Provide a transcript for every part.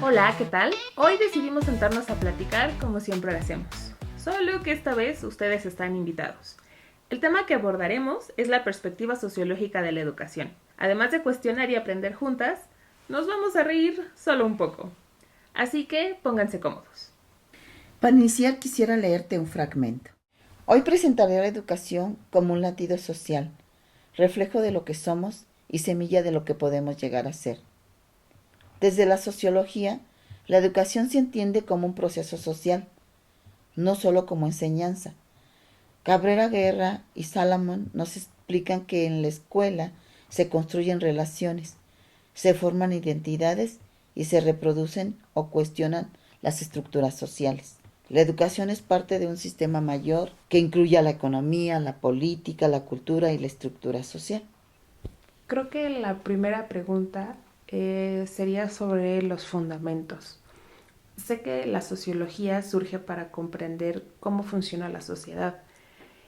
Hola, ¿qué tal? Hoy decidimos sentarnos a platicar como siempre lo hacemos, solo que esta vez ustedes están invitados. El tema que abordaremos es la perspectiva sociológica de la educación. Además de cuestionar y aprender juntas, nos vamos a reír solo un poco. Así que pónganse cómodos. Para iniciar quisiera leerte un fragmento. Hoy presentaré la educación como un latido social, reflejo de lo que somos y semilla de lo que podemos llegar a ser. Desde la sociología, la educación se entiende como un proceso social, no solo como enseñanza. Cabrera Guerra y Salomón nos explican que en la escuela se construyen relaciones, se forman identidades y se reproducen o cuestionan las estructuras sociales. La educación es parte de un sistema mayor que incluye a la economía, la política, la cultura y la estructura social. Creo que la primera pregunta sería sobre los fundamentos. Sé que la sociología surge para comprender cómo funciona la sociedad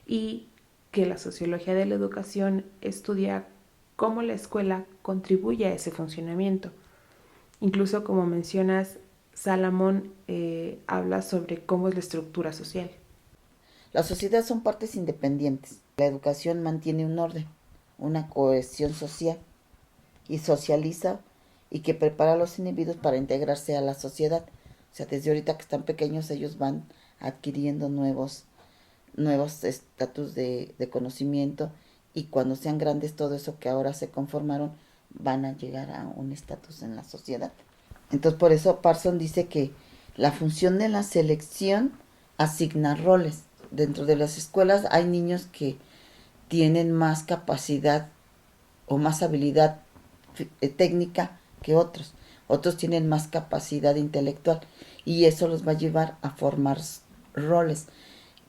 y que la sociología de la educación estudia cómo la escuela contribuye a ese funcionamiento. Incluso como mencionas, Salomón habla sobre cómo es la estructura social. Las sociedades son partes independientes. La educación mantiene un orden, una cohesión social y socializa y que prepara a los individuos para integrarse a la sociedad. O sea, desde ahorita que están pequeños ellos van adquiriendo nuevos estatus de conocimiento y cuando sean grandes todo eso que ahora se conformaron van a llegar a un estatus en la sociedad. Entonces por eso Parson dice que la función de la selección asigna roles. Dentro de las escuelas hay niños que tienen más capacidad o más habilidad técnica que otros. Otros tienen más capacidad intelectual y eso los va a llevar a formar roles.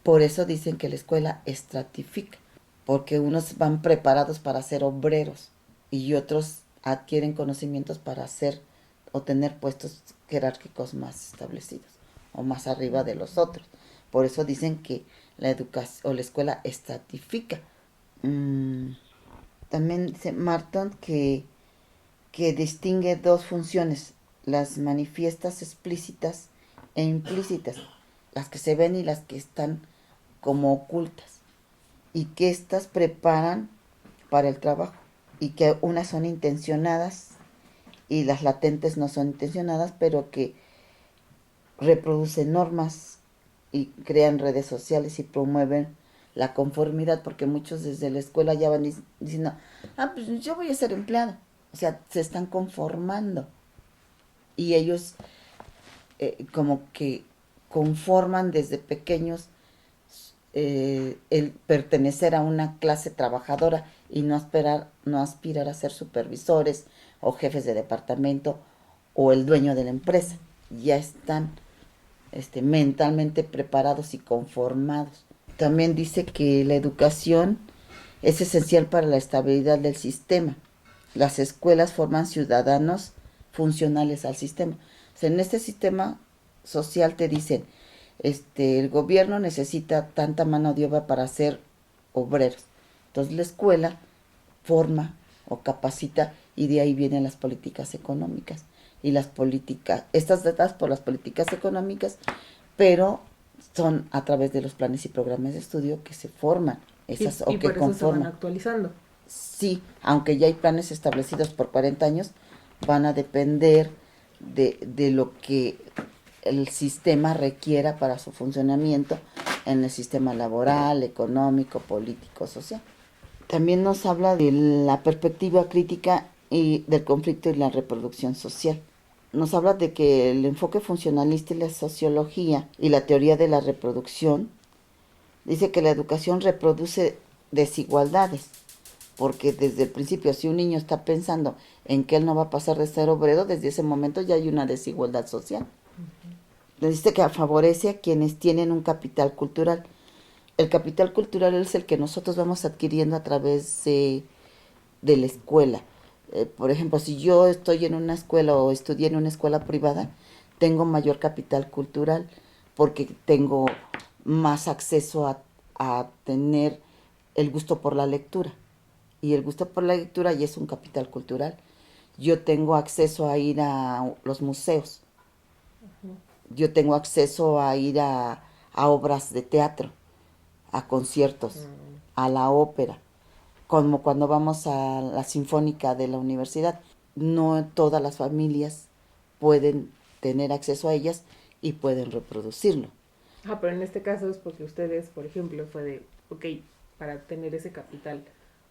Por eso dicen que la escuela estratifica, porque unos van preparados para ser obreros y otros adquieren conocimientos para hacer o tener puestos jerárquicos más establecidos o más arriba de los otros. Por eso dicen que la educación o la escuela estratifica. También dice Marton que distingue dos funciones, las manifiestas explícitas e implícitas, las que se ven y las que están como ocultas, y que éstas preparan para el trabajo, y que unas son intencionadas y las latentes no son intencionadas, pero que reproducen normas y crean redes sociales y promueven la conformidad, porque muchos desde la escuela ya van diciendo, pues yo voy a ser empleado. O sea, se están conformando. Y ellos como que conforman desde pequeños el pertenecer a una clase trabajadora y no aspirar a ser supervisores o jefes de departamento o el dueño de la empresa. Ya están mentalmente preparados y conformados. También dice que la educación es esencial para la estabilidad del sistema. Las escuelas forman ciudadanos funcionales al sistema. O sea, en este sistema social te dicen, el gobierno necesita tanta mano de obra para ser obreros. Entonces la escuela forma o capacita y de ahí vienen las políticas económicas y las políticas, estas dadas por las políticas económicas, pero son a través de los planes y programas de estudio que se forman esas Y o que por eso se van conforman. actualizando. Sí, aunque ya hay planes establecidos por 40 años, van a depender de lo que el sistema requiera para su funcionamiento en el sistema laboral, económico, político, social. También nos habla de la perspectiva crítica y del conflicto y la reproducción social. Nos habla de que el enfoque funcionalista y la sociología y la teoría de la reproducción dice que la educación reproduce desigualdades, porque desde el principio si un niño está pensando en que él no va a pasar de ser obrero, desde ese momento ya hay una desigualdad social. Dice que favorece a quienes tienen un capital cultural. El capital cultural es el que nosotros vamos adquiriendo a través de la escuela. Por ejemplo, si yo estoy en una escuela o estudié en una escuela privada, tengo mayor capital cultural porque tengo más acceso a tener el gusto por la lectura. Y el gusto por la lectura ya es un capital cultural. Yo tengo acceso a ir a los museos Yo tengo acceso a ir a obras de teatro, a conciertos, Mm. a la ópera, como cuando vamos a la sinfónica de la universidad. No todas las familias pueden tener acceso a ellas y pueden reproducirlo. Ah, pero en este caso es porque ustedes, por ejemplo, fue de, ok, para tener ese capital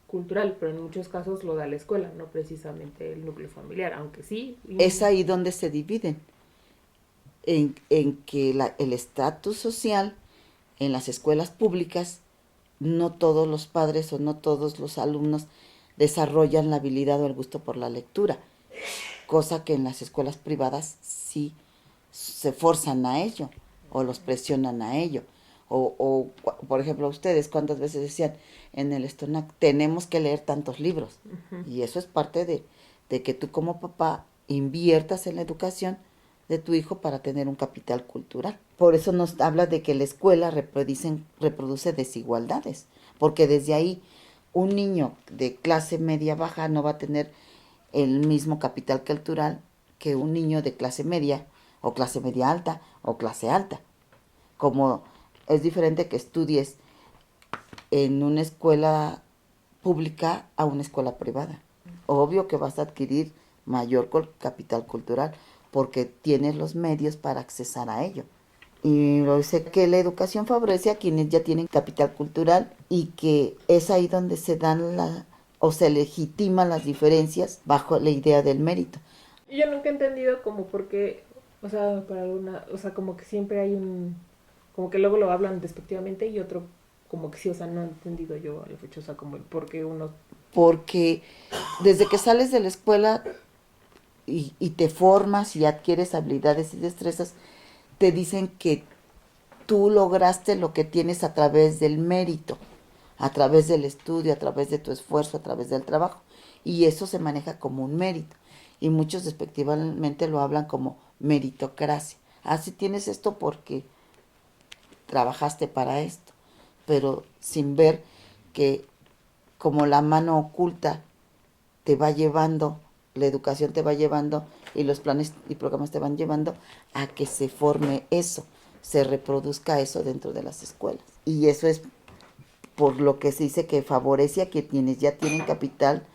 cultural, pero en muchos casos lo da la escuela, no precisamente el núcleo familiar, aunque sí. Es ahí donde se dividen, en que el estatus social en las escuelas públicas, no todos los padres o no todos los alumnos desarrollan la habilidad o el gusto por la lectura, cosa que en las escuelas privadas sí se forzan a ello o los presionan a ello. Por ejemplo, ustedes cuántas veces decían en el Stonac, tenemos que leer tantos libros. Y eso es parte de que tú como papá inviertas en la educación de tu hijo para tener un capital cultural. Por eso nos habla de que la escuela reproduce desigualdades, porque desde ahí un niño de clase media baja no va a tener el mismo capital cultural que un niño de clase media o clase media alta o clase alta. Como es diferente que estudies en una escuela pública a una escuela privada. Obvio que vas a adquirir mayor capital cultural porque tienes los medios para accesar a ello. Y lo dice que la educación favorece a quienes ya tienen capital cultural y que es ahí donde se dan o se legitiman las diferencias bajo la idea del mérito. Yo nunca he entendido como por qué, o sea, para alguna, o sea, como que siempre hay un, como que luego lo hablan despectivamente y otro como que sí, o sea, no he entendido yo a la fecha, o sea, como el por qué uno... Porque desde que sales de la escuela y te formas y adquieres habilidades y destrezas, te dicen que tú lograste lo que tienes a través del mérito, a través del estudio, a través de tu esfuerzo, a través del trabajo. Y eso se maneja como un mérito. Y muchos despectivamente lo hablan como meritocracia. Así tienes esto porque trabajaste para esto, pero sin ver que como la mano oculta te va llevando, la educación te va llevando y los planes y programas te van llevando a que se forme eso, se reproduzca eso dentro de las escuelas. Y eso es por lo que se dice que favorece a quienes ya tienen capital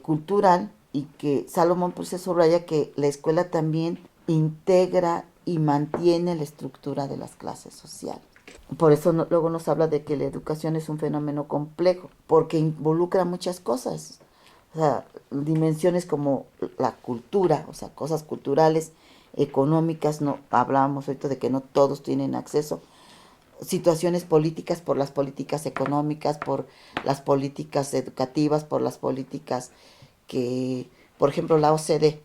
cultural y que Salomón pues se subraya que la escuela también integra y mantiene la estructura de las clases sociales. Por eso luego nos habla de que la educación es un fenómeno complejo, porque involucra muchas cosas, o sea, dimensiones como la cultura, o sea, cosas culturales, económicas, no hablábamos ahorita de que no todos tienen acceso, situaciones políticas por las políticas económicas, por las políticas educativas, por las políticas que, por ejemplo, la OCDE,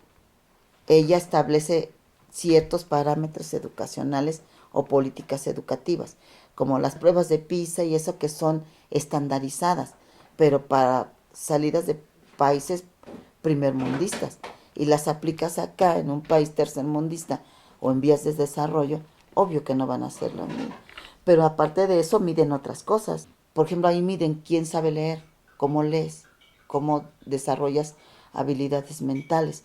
ella establece ciertos parámetros educacionales o políticas educativas, como las pruebas de PISA y eso que son estandarizadas, pero para salidas de países primermundistas y las aplicas acá en un país tercermundista o en vías de desarrollo, obvio que no van a ser lo mismo. Pero aparte de eso miden otras cosas. Por ejemplo, ahí miden quién sabe leer, cómo lees, cómo desarrollas habilidades mentales,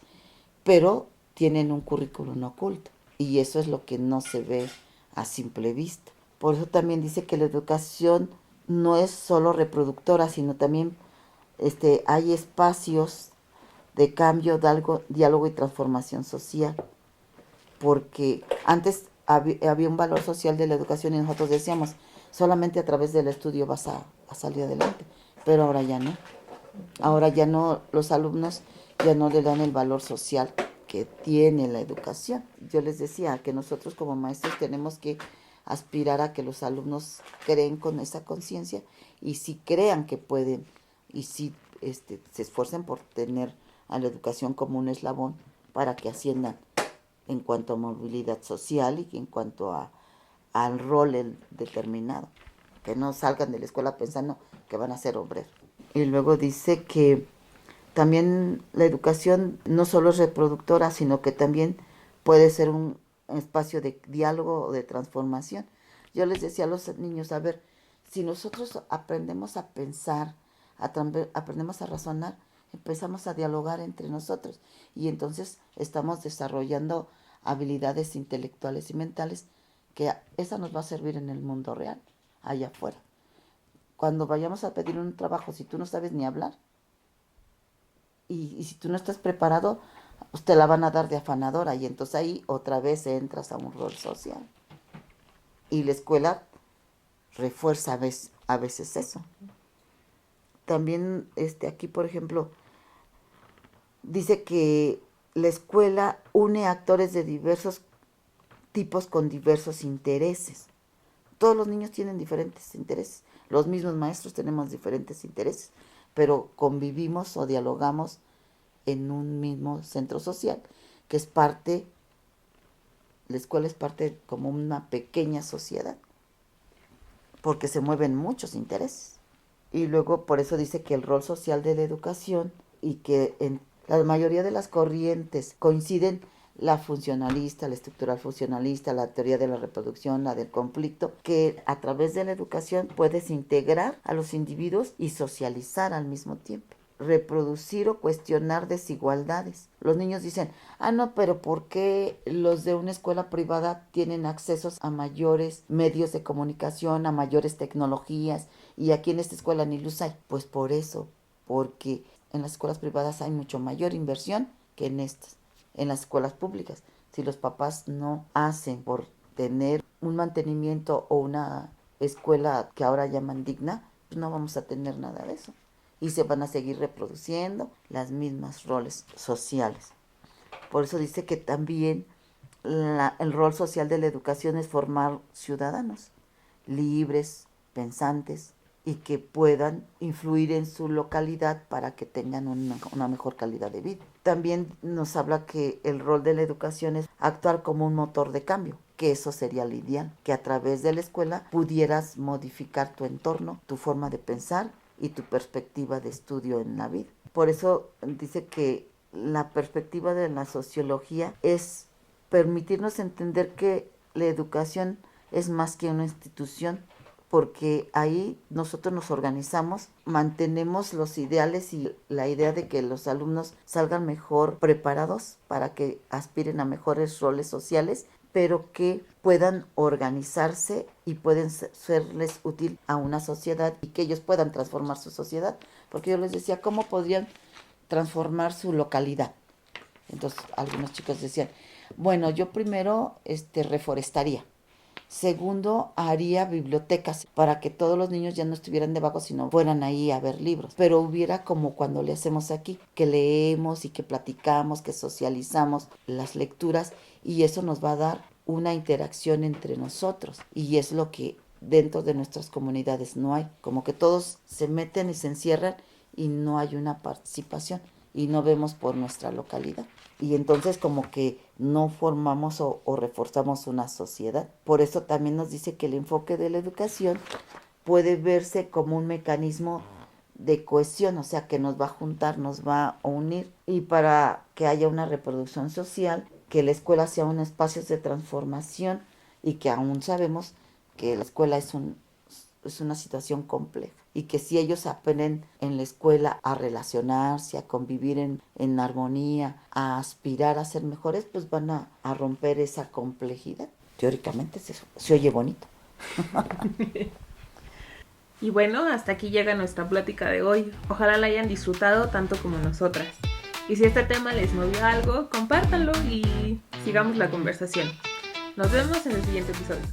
pero tienen un currículum oculto y eso es lo que no se ve a simple vista. Por eso también dice que la educación no es solo reproductora, sino también hay espacios de cambio, diálogo y transformación social, porque antes había un valor social de la educación y nosotros decíamos, solamente a través del estudio vas a salir adelante, pero ahora ya no. Ahora ya no, los alumnos ya no le dan el valor social que tiene la educación. Yo les decía que nosotros como maestros tenemos que aspirar a que los alumnos creen con esa conciencia y si crean que pueden y si se esfuercen por tener a la educación como un eslabón para que asciendan en cuanto a movilidad social y en cuanto al rol determinado, que no salgan de la escuela pensando que van a ser obreros. Y luego dice que también la educación no solo es reproductora, sino que también puede ser un espacio de diálogo o de transformación. Yo les decía a los niños, a ver, si nosotros aprendemos a pensar, aprendemos a razonar, empezamos a dialogar entre nosotros y entonces estamos desarrollando habilidades intelectuales y mentales, que esa nos va a servir en el mundo real, allá afuera. Cuando vayamos a pedir un trabajo, si tú no sabes ni hablar, y si tú no estás preparado, pues te la van a dar de afanadora, y entonces ahí otra vez entras a un rol social. Y la escuela refuerza a veces eso. También aquí, por ejemplo, dice que la escuela une actores de diversos tipos con diversos intereses. Todos los niños tienen diferentes intereses. Los mismos maestros tenemos diferentes intereses, pero convivimos o dialogamos en un mismo centro social, que es parte, la escuela es parte como una pequeña sociedad, porque se mueven muchos intereses. Y luego por eso dice que el rol social de la educación, y que en la mayoría de las corrientes coinciden, la funcionalista, la estructural funcionalista, la teoría de la reproducción, la del conflicto, que a través de la educación puedes integrar a los individuos y socializar al mismo tiempo, reproducir o cuestionar desigualdades. Los niños dicen, no, pero ¿por qué los de una escuela privada tienen accesos a mayores medios de comunicación, a mayores tecnologías, y aquí en esta escuela ni luz hay? Pues por eso, porque en las escuelas privadas hay mucho mayor inversión que en estas, en las escuelas públicas. Si los papás no hacen por tener un mantenimiento o una escuela que ahora llaman digna, pues no vamos a tener nada de eso. Y se van a seguir reproduciendo las mismas roles sociales. Por eso dice que también el rol social de la educación es formar ciudadanos libres, pensantes, y que puedan influir en su localidad para que tengan una mejor calidad de vida. También nos habla que el rol de la educación es actuar como un motor de cambio, que eso sería lo ideal, que a través de la escuela pudieras modificar tu entorno, tu forma de pensar y tu perspectiva de estudio en la vida. Por eso dice que la perspectiva de la sociología es permitirnos entender que la educación es más que una institución, porque ahí nosotros nos organizamos, mantenemos los ideales y la idea de que los alumnos salgan mejor preparados para que aspiren a mejores roles sociales, pero que puedan organizarse y pueden serles útil a una sociedad, y que ellos puedan transformar su sociedad, porque yo les decía, ¿cómo podrían transformar su localidad? Entonces algunos chicos decían, bueno, yo primero reforestaría. Segundo, haría bibliotecas para que todos los niños ya no estuvieran de vagos, sino fueran ahí a ver libros. Pero hubiera como cuando le hacemos aquí, que leemos y que platicamos, que socializamos las lecturas, y eso nos va a dar una interacción entre nosotros. Y es lo que dentro de nuestras comunidades no hay. Como que todos se meten y se encierran y no hay una participación y no vemos por nuestra localidad. Y entonces como que no formamos o reforzamos una sociedad. Por eso también nos dice que el enfoque de la educación puede verse como un mecanismo de cohesión, o sea, que nos va a juntar, nos va a unir, y para que haya una reproducción social, que la escuela sea un espacio de transformación, y que aún sabemos que la escuela es una situación compleja, y que si ellos aprenden en la escuela a relacionarse, a convivir en armonía, a aspirar a ser mejores, pues van a romper esa complejidad. Teóricamente se oye bonito. Y bueno, hasta aquí llega nuestra plática de hoy. Ojalá la hayan disfrutado tanto como nosotras. Y si este tema les movió algo, compártanlo y sigamos la conversación. Nos vemos en el siguiente episodio.